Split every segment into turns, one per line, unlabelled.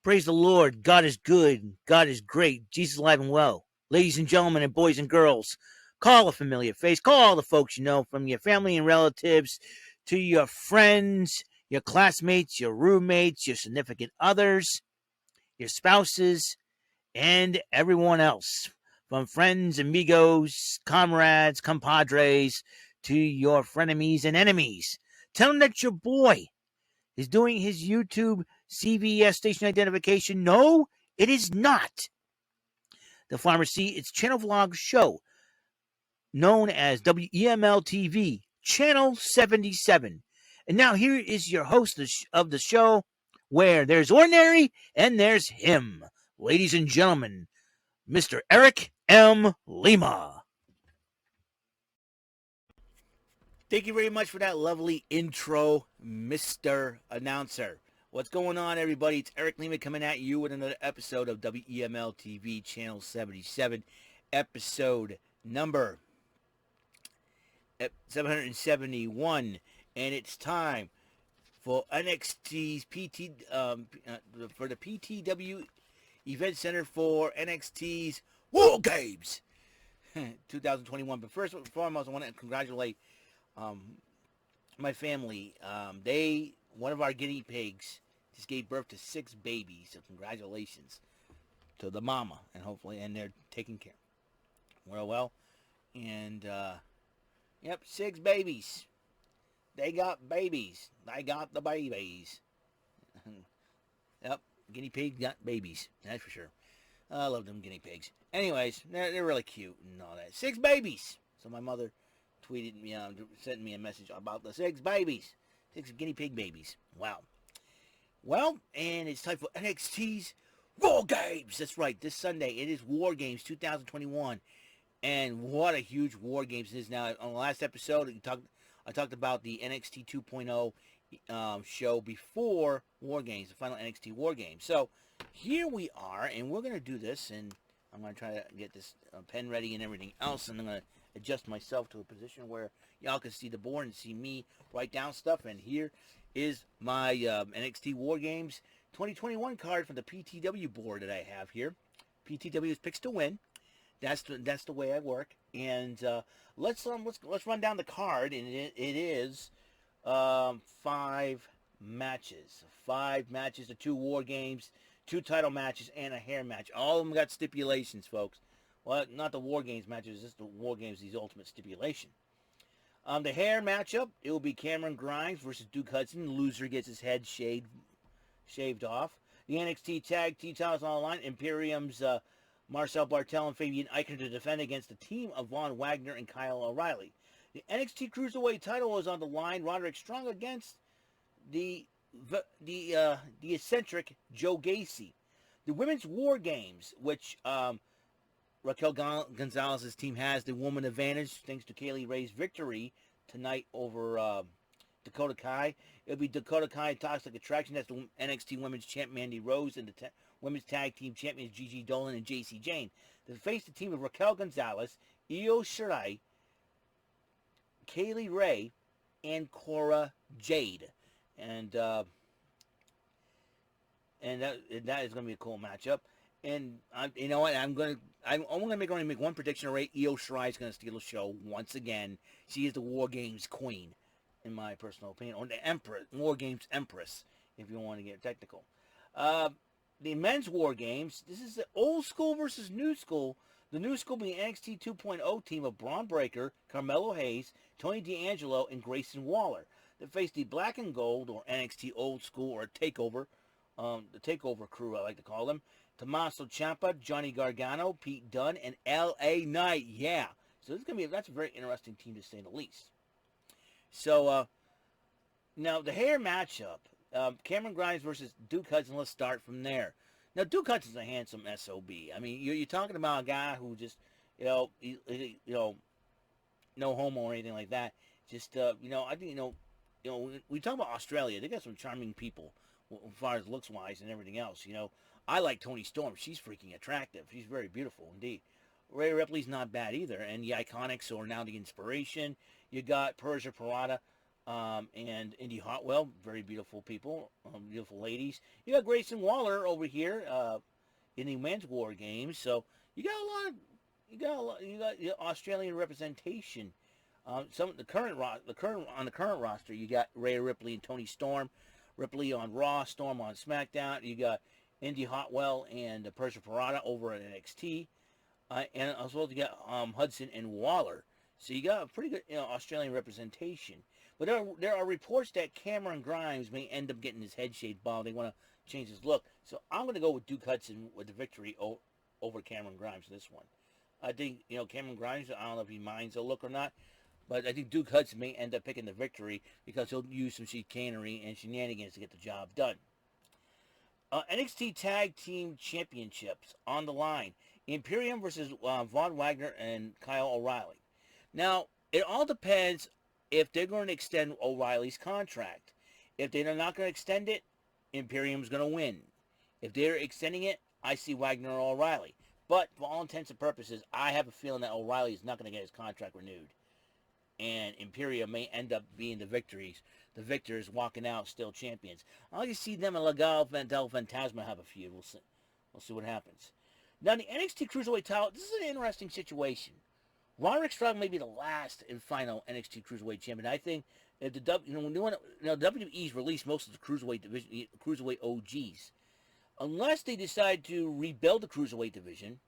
Praise the Lord. God is good. God is great. Jesus alive and well. Ladies and gentlemen and boys and girls, call a familiar face. Call all the folks you know, from your family and relatives to your friends, your classmates, your roommates, your significant others, your spouses, and everyone else. From friends, amigos, comrades, compadres, to your frenemies and enemies. Tell them that your boy is doing his YouTube CVS station identification. No, it is not. The Pharmacy, its channel vlog show, known as WEML-TV, Channel 77. And now here is your host of the show, where there's ordinary and there's him. Ladies and gentlemen, Mr. Eric M. Lima. Thank you very much for that lovely intro, Mr. Announcer. What's going on, everybody? It's Eric Lima coming at you with another episode of WEML-TV Channel 77, episode number 771, and it's time for NXT's for the PTW Event Center for NXT's WarGames 2021. But first and foremost, I want to congratulate my family. One of our guinea pigs just gave birth to 6 babies, so congratulations to the mama, and they're taking care. Well, and yep, 6 babies. They got babies. I got the babies. Yep, guinea pig got babies. That's for sure. I love them guinea pigs. Anyways, they're really cute and all that. 6 babies. So my mother tweeted me, sent me a message about the 6 babies. 6 guinea pig babies. Wow. Well, and it's time for NXT's WarGames. That's right. This Sunday, it is WarGames 2021. And what a huge WarGames it is now. On the last episode, I talked about the NXT 2.0 show before WarGames, the final NXT WarGames. So here we are, and we're going to do this, and I'm going to try to get this pen ready and everything else, and I'm going to adjust myself to a position where y'all can see the board and see me write down stuff. And here is my NXT WarGames 2021 card for the PTW board that I have here. PTW is picks to win. That's the way I work. And let's run down the card. And it is 5 matches. 5 matches, the 2 WarGames, 2 title matches, and a hair match. All of them got stipulations, folks. Well, not the WarGames matches, just the WarGames, the ultimate stipulation. The hair matchup, it will be Cameron Grimes versus Duke Hudson. The loser gets his head shaved off. The NXT Tag Team titles on the line. Imperium's Marcel Bartel and Fabian Eichner to defend against the team of Von Wagner and Kyle O'Reilly. The NXT Cruiserweight title is on the line. Roderick Strong against the eccentric Joe Gacy. The Women's WarGames, which Raquel Gonzalez's team has the woman advantage thanks to Kaylee Ray's victory tonight over Dakota Kai. It'll be Dakota Kai and Toxic Attraction. That's the NXT Women's Champ Mandy Rose and the Women's Tag Team Champions Gigi Dolan and JC Jane. They face the team of Raquel Gonzalez, Io Shirai, Kaylee Ray, and Cora Jade. And that is going to be a cool matchup. And you know what? I'm only going to make one prediction. Right, Io Shirai is going to steal the show once again. She is the WarGames queen, in my personal opinion, or the Empress, WarGames Empress, if you want to get technical. The men's WarGames. This is the old school versus new school. The new school being NXT 2.0 team of Braun Breaker, Carmelo Hayes, Tony D'Angelo, and Grayson Waller. They face the Black and Gold, or NXT Old School, or Takeover, the Takeover crew, I like to call them. Tommaso Ciampa, Johnny Gargano, Pete Dunne, and L.A. Knight. Yeah. So that's a very interesting team to say the least. So, now the hair matchup. Cameron Grimes versus Duke Hudson. Let's start from there. Now, Duke Hudson's a handsome SOB. I mean, you're talking about a guy who just, no homo or anything like that. Just, I think, we talk about Australia. They got some charming people as far as looks-wise and everything else, I like Toni Storm. She's freaking attractive. She's very beautiful indeed. Rhea Ripley's not bad either. And the Iconics are now the Inspiration. You got Persia Pirotta. and Indy Hartwell, very beautiful people, beautiful ladies. You got Grayson Waller over here in the men's war games, so you got a lot. You got Australian representation. Some the current roster, you got Rhea Ripley and Toni Storm. Ripley on Raw, Storm on SmackDown. You got Indy Hartwell and Persia Pirotta over at NXT, and as well you got Hudson and Waller. So you got a pretty good Australian representation. But there are reports that Cameron Grimes may end up getting his head shaved bald. They want to change his look. So I'm going to go with Duke Hudson with the victory over Cameron Grimes this one. I think, Cameron Grimes, I don't know if he minds the look or not, but I think Duke Hudson may end up picking the victory because he'll use some chicanery and shenanigans to get the job done. NXT Tag Team Championships on the line. Imperium versus Von Wagner and Kyle O'Reilly. Now, it all depends if they're going to extend O'Reilly's contract. If they're not going to extend it, Imperium's going to win. If they're extending it, I see Wagner or O'Reilly. But for all intents and purposes, I have a feeling that O'Reilly is not going to get his contract renewed. And Imperium may end up being the victories. The victors walking out still champions. I like to see them and Legado del Fantasma have a feud. We'll see what happens. Now, the NXT Cruiserweight title, this is an interesting situation. Roderick Strong may be the last and final NXT Cruiserweight champion. I think if the WWE's released most of the Cruiserweight division, Cruiserweight OGs. Unless they decide to rebuild the Cruiserweight division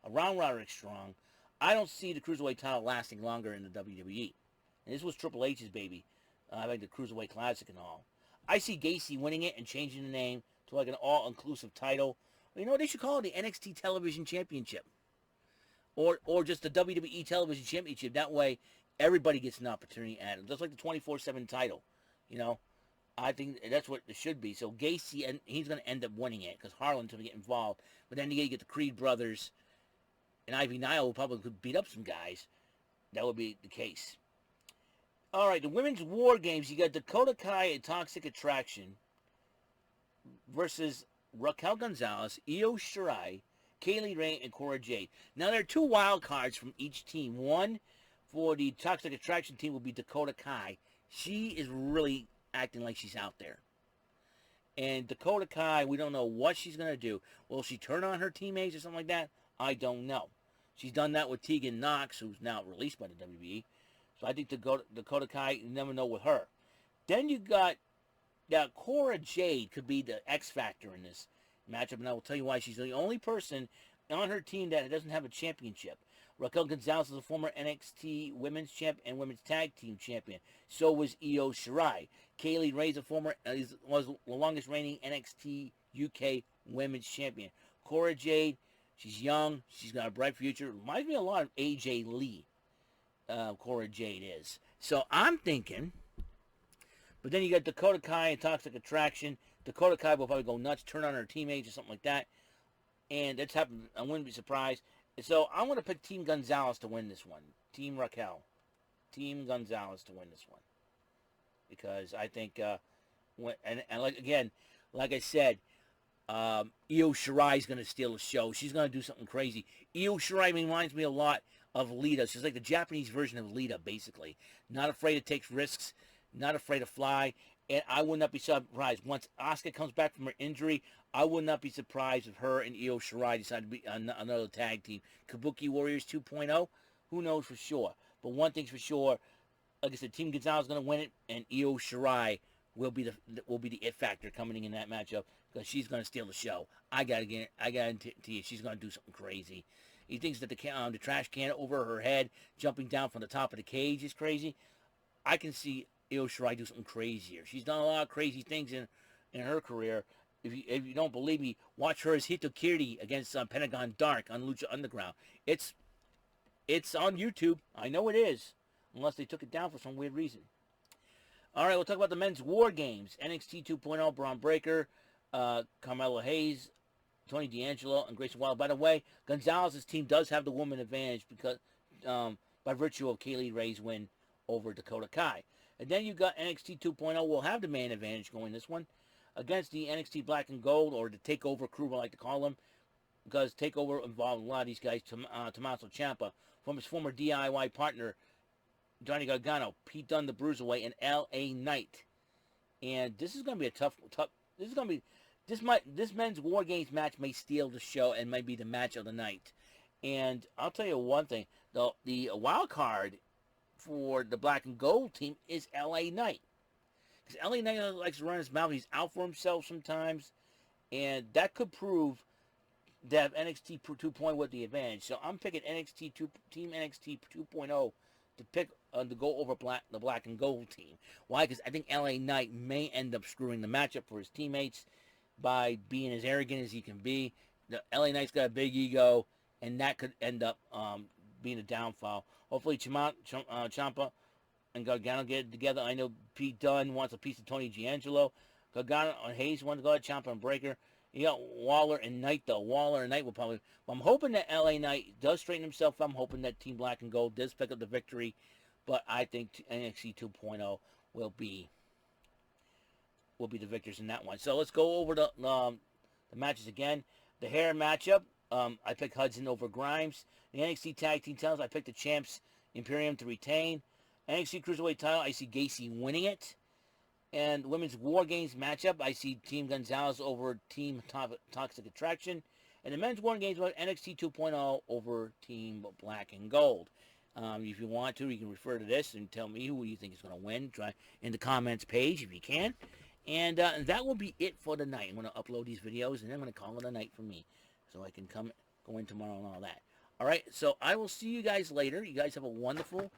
around Roderick Strong, I don't see the Cruiserweight title lasting longer in the WWE. And this was Triple H's baby. Like the Cruiserweight Classic and all. I see Gacy winning it and changing the name to like an all-inclusive title. They should call it the NXT Television Championship. Or just the WWE Television Championship. That way, everybody gets an opportunity at it. Just like the 24/7 title. I think that's what it should be. So Gacy, and he's going to end up winning it because Harlan's going to get involved. But then you get the Creed brothers and Ivy Nile who probably could beat up some guys. That would be the case. All right, the women's war games. You got Dakota Kai and Toxic Attraction versus Raquel Gonzalez, Io Shirai, Kaylee Ray, and Cora Jade. Now, there are two wild cards from each team. One for the Toxic Attraction team will be Dakota Kai. She is really acting like she's out there. And Dakota Kai, we don't know what she's going to do. Will she turn on her teammates or something like that? I don't know. She's done that with Tegan Knox, who's now released by the WWE. So I think Dakota Kai, you never know with her. Then you got Cora Jade could be the X factor in this matchup, and I will tell you why. She's the only person on her team that doesn't have a championship. Raquel Gonzalez is a former NXT Women's Champ and Women's Tag Team Champion. So was Io Shirai. Kaylee Ray is was the longest reigning NXT UK Women's Champion. Cora Jade, she's young. She's got a bright future. Reminds me a lot of AJ Lee. Cora Jade is. So I'm thinking, but then you got Dakota Kai and Toxic Attraction. Dakota Kai will probably go nuts, turn on her teammates or something like that. And that's happened. I wouldn't be surprised. So I'm going to pick Team Gonzalez to win this one. Team Raquel. Team Gonzalez to win this one. Because I think, like I said, Io Shirai is going to steal the show. She's going to do something crazy. Io Shirai reminds me a lot of Lita. She's like the Japanese version of Lita, basically. Not afraid to take risks. Not afraid to fly. And I would not be surprised. Once Asuka comes back from her injury, I would not be surprised if her and Io Shirai decide to be another tag team. Kabuki Warriors 2.0? Who knows for sure? But one thing's for sure, like I said, Team Gonzalez is going to win it, and Io Shirai will be the it factor coming in that matchup because she's going to steal the show. I guarantee you, she's going to do something crazy. He thinks that the trash can over her head, jumping down from the top of the cage is crazy. I can see Io Shirai do something crazier. She's done a lot of crazy things in her career. If you don't believe me, watch her as Hitokiri against Pentagon Dark on Lucha Underground. It's on YouTube. I know it is, unless they took it down for some weird reason. All right, we'll talk about the men's war games. NXT 2.0, Braun Breaker, Carmelo Hayes, Tony D'Angelo, and Grayson Waller. By the way, Gonzalez's team does have the woman advantage because by virtue of Kaylee Ray's win over Dakota Kai. And then you got NXT 2.0 will have the man advantage going this one against the NXT Black and Gold, or the Takeover crew, I like to call them, because Takeover involved a lot of these guys. Tommaso Ciampa from his former DIY partner, Johnny Gargano, Pete Dunne, the Bruiserweight, and L.A. Knight. And this is going to be a tough. This is going to be. This men's War Games match may steal the show and might be the match of the night. And I'll tell you one thing: the wild card for the Black and Gold team is L.A. Knight, because L.A. Knight likes to run his mouth. He's out for himself sometimes, and that could prove to have NXT 2.0 with the advantage. So I'm picking Team NXT 2.0 to pick to go over the Black and Gold team. Why? Because I think L.A. Knight may end up screwing the matchup for his teammates by being as arrogant as he can be. The LA Knight's got a big ego, and that could end up being a downfall. Hopefully, Ciampa and Gargano get it together. I know Pete Dunne wants a piece of Tony D'Angelo. Gargano and Hayes want to go at Ciampa and Breaker. You got Waller and Knight, though. Waller and Knight will probably... I'm hoping that LA Knight does straighten himself. I'm hoping that Team Black and Gold does pick up the victory. But I think NXT 2.0 will be the victors in that one. So let's go over the matches again. The hair matchup, I picked Hudson over Grimes. The NXT Tag Team titles, I picked the champs Imperium to retain. NXT Cruiserweight title, I see Gacy winning it. And Women's War Games matchup, I see Team Gonzalez over Team Toxic Attraction. And the Men's War Games, NXT 2.0 over Team Black and Gold. If you want to, you can refer to this and tell me who you think is going to win. Try in the comments page if you can. And that will be it for the night. I'm going to upload these videos, and then I'm going to call it a night for me, so I can go in tomorrow and all that. All right, so I will see you guys later. You guys have a wonderful,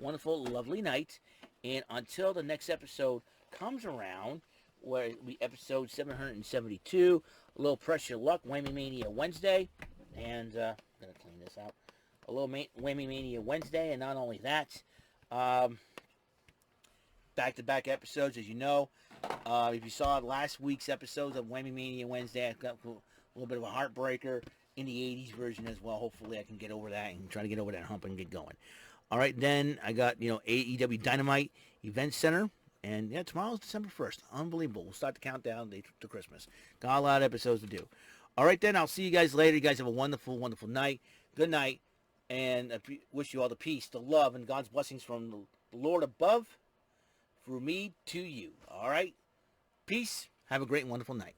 lovely night. And until the next episode comes around, where it'll be episode 772, a little Pressure Luck, Whammy Mania Wednesday. And I'm going to clean this out. A little Whammy Mania Wednesday, and not only that, back-to-back episodes, as you know. If you saw last week's episodes of Whammy Mania Wednesday, I've got a little bit of a heartbreaker in the 80s version as well. Hopefully I can get over that and try to get over that hump and get going. All right, then I got, AEW Dynamite Event Center. And, yeah, tomorrow's December 1st. Unbelievable. We'll start the countdown to Christmas. Got a lot of episodes to do. All right, then. I'll see you guys later. You guys have a wonderful, wonderful night. Good night. And I wish you all the peace, the love, and God's blessings from the Lord above through me to you. All right? Peace. Have a great and wonderful night.